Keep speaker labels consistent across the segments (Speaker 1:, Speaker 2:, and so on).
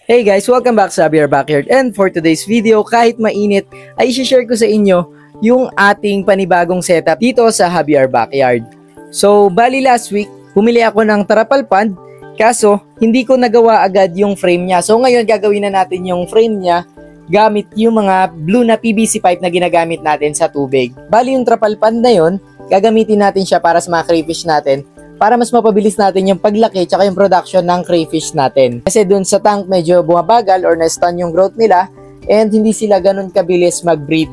Speaker 1: Hey guys, welcome back sa Javier Backyard, and for today's video, kahit mainit, ay i-share ko sa inyo yung ating panibagong setup dito sa Javier Backyard. So, bali last week, pumili ako ng trapal pan, kaso hindi ko nagawa agad yung frame niya. So ngayon, gagawin na natin yung frame niya gamit yung mga blue na PVC pipe na ginagamit natin sa tubig. Bali yung trapal pan na yun, gagamitin natin siya para sa mga crayfish natin, para mas mapabilis natin yung paglaki tsaka yung production ng crayfish natin. Kasi dun sa tank medyo bumabagal or na-stun yung growth nila and hindi sila ganun kabilis mag-breed.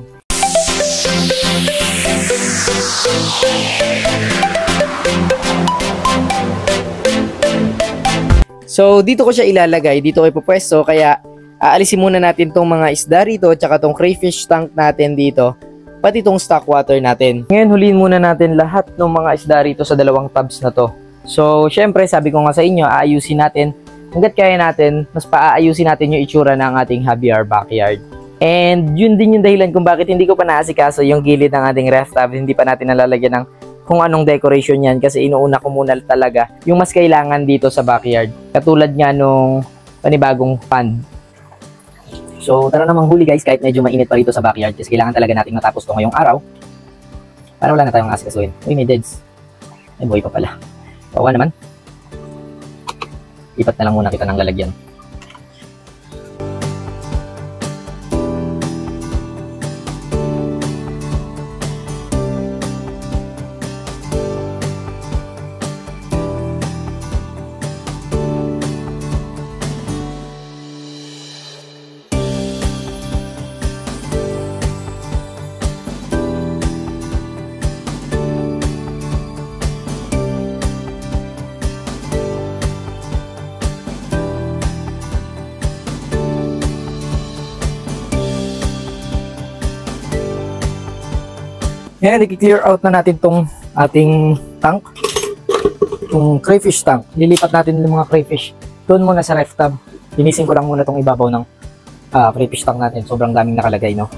Speaker 1: So dito ko siya ilalagay, dito ko ipupwesto, kaya aalisin muna natin tong mga isda rito tsaka tong crayfish tank natin dito, pati itong stock water natin. Ngayon, huliin muna natin lahat ng mga isda rito sa dalawang tubs na to. So, syempre, sabi ko nga sa inyo, aayusin natin. Hanggat kaya natin, mas paaayusin natin yung itsura ng ating Javier Backyard. And yun din yung dahilan kung bakit hindi ko pa naasikaso yung gilid ng ating ref tub. Hindi pa natin nalalagyan ng kung anong decoration yan kasi inuuna ko muna talaga yung mas kailangan dito sa backyard. Katulad nga nung panibagong pond. So, tara namang huli guys, kahit medyo mainit pa rito sa backyard kasi kailangan talaga natin matapos to ngayong araw para wala na tayong asikasuhin. Uy, may deads. Ay, buhay pa pala. Bawa naman. Ipat na lang muna kita ng lalagyan. Ngayon, i-clear out na natin tong ating tank, tong crayfish tank. Lilipat natin yung mga crayfish doon muna sa ref tub. Linisin ko lang muna tong ibabaw ng crayfish tank natin. Sobrang daming nakalagay, no?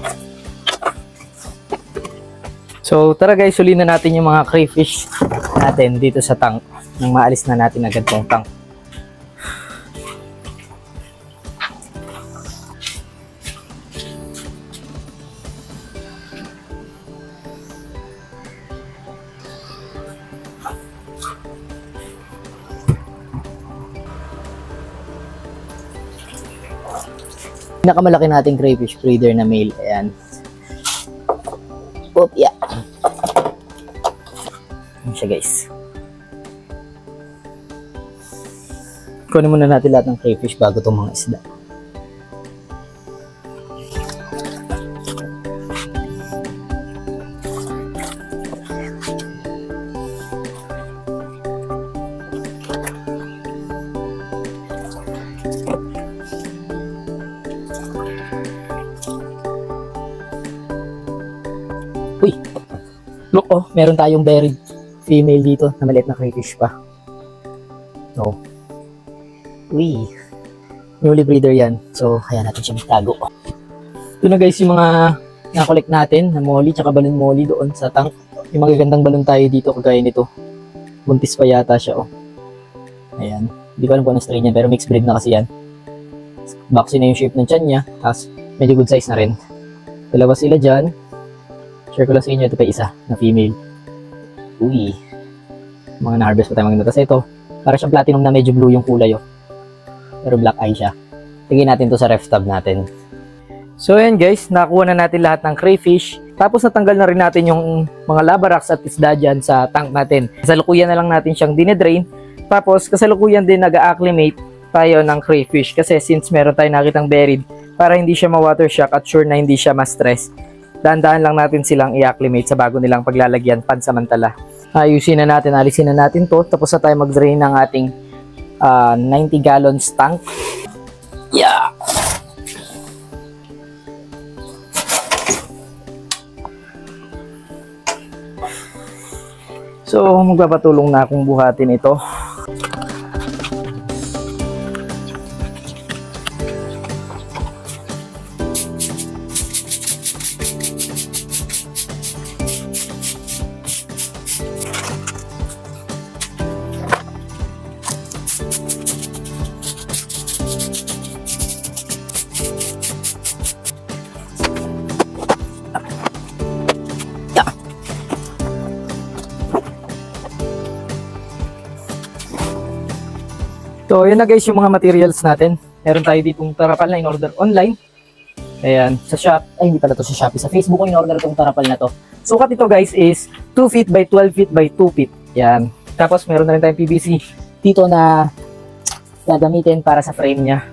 Speaker 1: So, tara guys, sulin na natin yung mga crayfish natin dito sa tank nang maalis na natin agad tong tank. Pinakamalaki nating crayfish breeder na male. Ayan. Oop, yeah. Ayan siya guys. Kunin muna natin lahat ng crayfish bago itong mga isda. Uy, look oh, meron tayong buried female dito na maliit na crayfish pa. No. Uy, newly breeder yan. So, kaya natin siya magtago. Ito na guys yung mga na-collect natin na molly tsaka balon molly doon sa tank. Yung magagandang balon tayo dito kagaya nito. Buntis pa yata siya oh. Ayan. Hindi ko alam kung anong strain yan pero mixed breed na kasi yan. Vaccine na yung shape ng tiyan niya. Tapos medyo good size na rin. Dalawa sila dyan. Share ko lang sa inyo, ito pa isa na female. Uy, mga na-harvest pa tayo maganda. Tapos ito, para siyang platinum na medyo blue yung kulay oh. Pero black eye siya. Tignan natin to sa ref tub natin. So ayan guys, nakuha na natin lahat ng crayfish. Tapos natanggal na rin natin yung mga lava rocks at isda dyan sa tank natin. Kasalukuyan na lang natin siyang dinedrain. Tapos kasalukuyan din nag-acclimate tayo ng crayfish. Kasi since meron tayo nakitang buried, para hindi siya ma-water shock at sure na hindi siya ma-stress, dahan-dahan lang natin silang i-acclimate sa bago nilang paglalagyan pansamantala. Ayusin na natin, alisin na natin to. Tapos na tayo mag-drain ng ating 90 gallons tank. Yeah! So, magpapatulong na akong buhatin ito. So, yun na guys yung mga materials natin. Meron tayo ditong tarapal na in-order online. Ayan, sa shop, ay hindi pala to sa Shopee. Sa Facebook ko in-order itong tarapal na to. Sukat ito guys is 2 feet by 12 feet by 2 feet. Ayan. Tapos meron na rin tayong PVC dito na gagamitin para sa frame niya.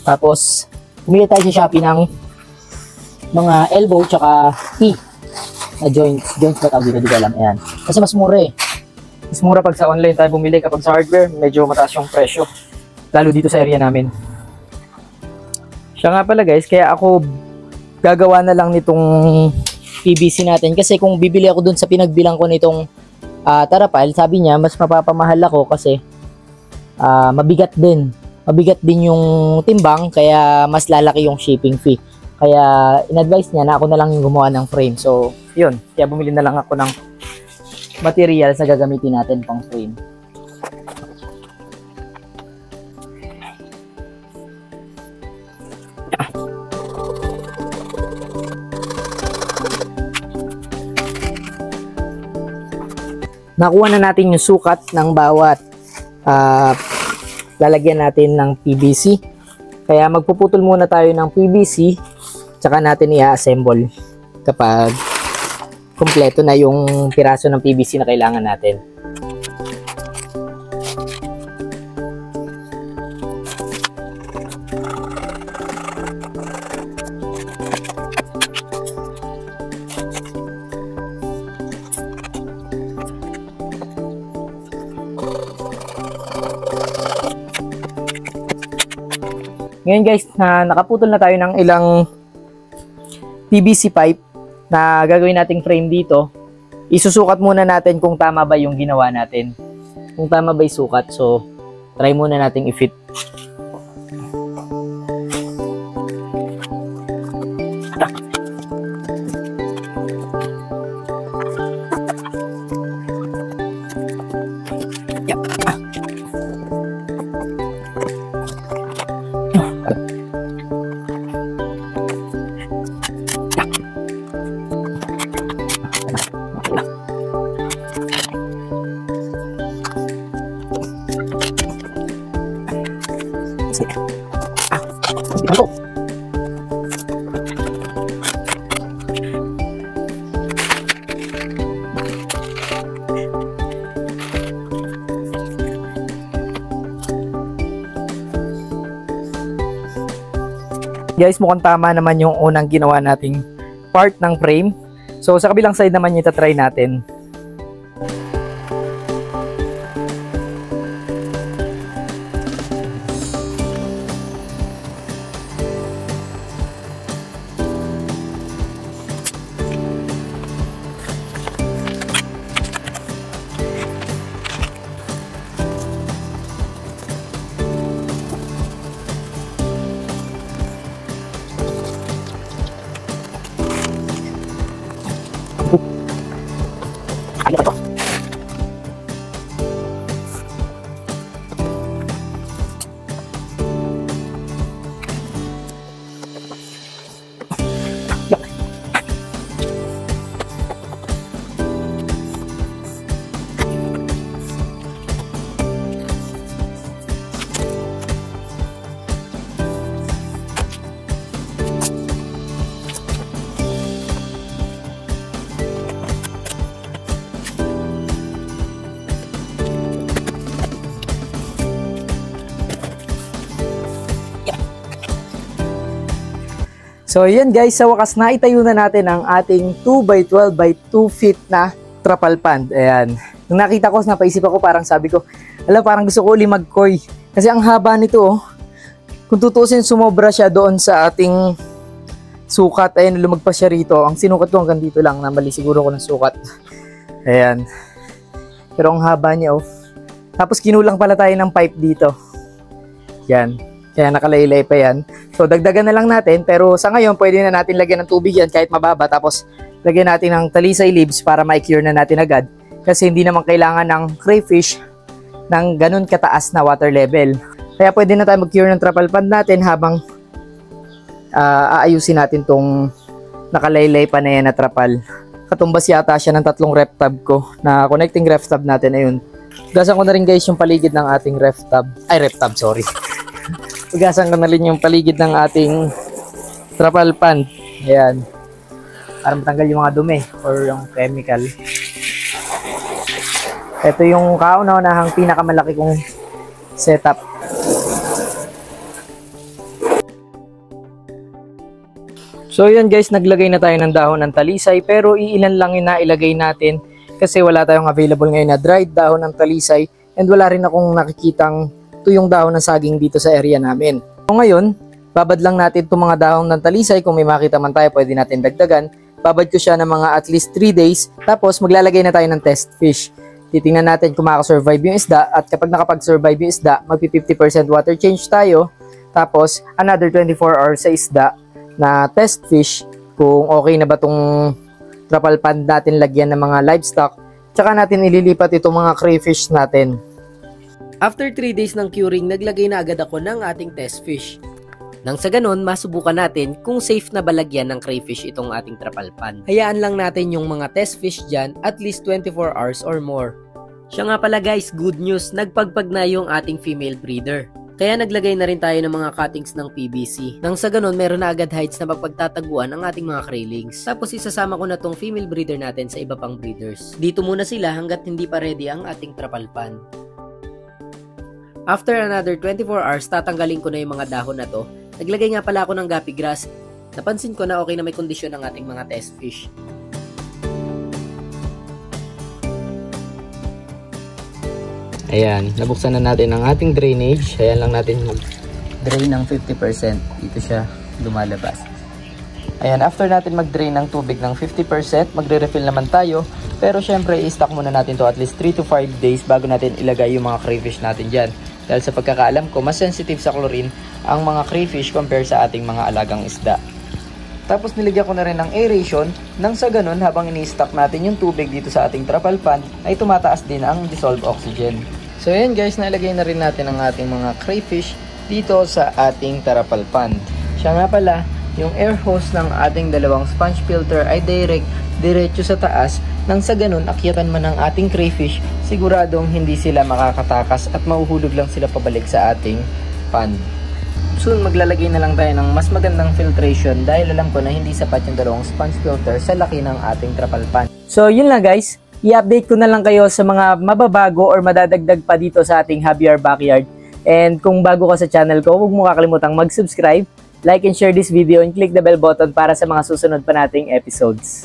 Speaker 1: Tapos, pumili tayo sa Shopee ng mga elbow tsaka T na joints ba tawag dito, di ko alam. Ayan. Kasi mas mura eh. Mas mura pag sa online tayo bumili, kapag sa hardware, medyo mataas yung presyo. Lalo dito sa area namin. Siya nga pala guys, kaya ako gagawa na lang nitong PVC natin. Kasi kung bibili ako dun sa pinagbilang ko nitong tarapal, sabi niya, mas mapapamahal ako kasi mabigat din. Mabigat din yung timbang, kaya mas lalaki yung shipping fee. Kaya in-advise niya na ako na lang yung gumawa ng frame. So, yun. Kaya bumili na lang ako ng materials na gagamitin natin pang frame. Nakuha na natin yung sukat ng bawat lalagyan natin ng PVC. Kaya magpuputol muna tayo ng PVC, tsaka natin i-assemble kapag kumpleto na yung piraso ng PVC na kailangan natin. Ngayon guys, nakaputol na tayo ng ilang PVC pipe na gagawin nating frame dito. Isusukat muna natin kung tama ba yung ginawa natin. Kung tama ba yung sukat. So, try muna nating i-fit. Guys, mukhang tama naman yung unang ginawa nating part ng frame. So, sa kabilang side naman yung itatry natin. Ano ba to? So yan guys, sa wakas na itayo na natin ang ating 2x12 by 2 feet na trapal pand. Ayan. Nung nakita ko, napaisip ako, parang sabi ko, ala, parang gusto ko uli mag-koy. Kasi ang haba nito, oh. Kung tutusin, sumobra siya doon sa ating sukat. Ayan, lumagpas siya rito. Ang sinukat ko hanggang dito lang, na mali siguro ko ng sukat. Ayan. Pero ang haba niya, oh. Tapos kinulang pala tayo ng pipe dito. Yan. Kaya nakalaylay pa yan. So dagdagan na lang natin, pero sa ngayon pwede na natin lagyan ng tubig yan kahit mababa, tapos lagyan natin ng talisay leaves para ma-cure na natin agad. Kasi hindi naman kailangan ng crayfish ng ganun kataas na water level. Kaya pwede na tayo mag-cure ng trapal pond natin habang aayusin natin tong nakalaylay pa na yan na trapal. Katumbas yata siya ng 3 ref tab ko na connecting ref tab natin. Ayun, Hugasan ko na rin guys yung paligid ng ating ref tub. Ay, ref tub, sorry. Hugasan ko na rin yung paligid ng ating trapal pan. Ayan. Para matanggal yung mga dumi or yung chemical. Ito yung kauna-unahang pinakamalaki kong setup. So yun guys, naglagay na tayo ng dahon ng talisay pero iilan lang yung nailagay natin kasi wala tayong available ngayon na dried dahon ng talisay and wala rin akong nakikitang tuyong dahon ng saging dito sa area namin. So ngayon, babad lang natin itong mga dahon ng talisay. Kung may makita man tayo, pwede natin dagdagan. Babad ko siya ng mga at least 3 days tapos maglalagay na tayo ng test fish. Titingnan natin kung makasurvive yung isda at kapag nakapag-survive yung isda, magpi 50% water change tayo. Tapos another 24 hours sa isda na test fish kung okay na ba itong trapal pond natin lagyan ng mga livestock. Tsaka natin ililipat itong mga crayfish natin. After 3 days ng curing, naglagay na agad ako ng ating test fish. Nang sa ganon, masubukan natin kung safe na balagyan ng crayfish itong ating trapal pond. Hayaan lang natin yung mga test fish dyan at least 24 hours or more. Siya nga pala guys, good news, nagpagpag na yung ating female breeder. Kaya naglagay na rin tayo ng mga cuttings ng PVC. Nang sa ganon, meron na agad hides na mapagtataguan ang ating mga craylings. Tapos isasama ko na tong female breeder natin sa iba pang breeders. Dito muna sila hanggat hindi pa ready ang ating trapal pond. After another 24 hours, tatanggalin ko na yung mga dahon na to. Naglagay nga pala ako ng guppy grass. Napansin ko na okay na may kondisyon ng ating mga test fish. Ayan, nabuksan na natin ang ating drainage. Ayan lang natin mag-drain ng 50%. Dito siya lumalabas. Ayan, after natin mag-drain ng tubig ng 50%, magre-refill naman tayo. Pero syempre, i-stock muna natin to at least 3 to 5 days bago natin ilagay yung mga crayfish natin dyan. Dahil sa pagkakaalam ko, mas sensitive sa chlorine ang mga crayfish compare sa ating mga alagang isda. Tapos niligyan ko na rin ng aeration nang sa ganun habang ini-stock natin yung tubig dito sa ating trapal pond ay tumataas din ang dissolved oxygen. So ayan guys, nailagay na rin natin ang ating mga crayfish dito sa ating trapal pond. Siya nga pala, yung air hose ng ating dalawang sponge filter ay diretso sa taas nang sa ganun akyatan man ng ating crayfish, siguradong hindi sila makakatakas at mahuhulog lang sila pabalik sa ating pond. Soon maglalagay na lang tayo ng mas magandang filtration dahil alam ko na hindi sapat yung dalawang sponge filter sa laki ng ating trapal pond. So yun lang guys, i-update ko na lang kayo sa mga mababago or madadagdag pa dito sa ating Javier Backyard. And kung bago ka sa channel ko, huwag mo kakalimutang mag-subscribe, like and share this video and click the bell button para sa mga susunod pa nating episodes.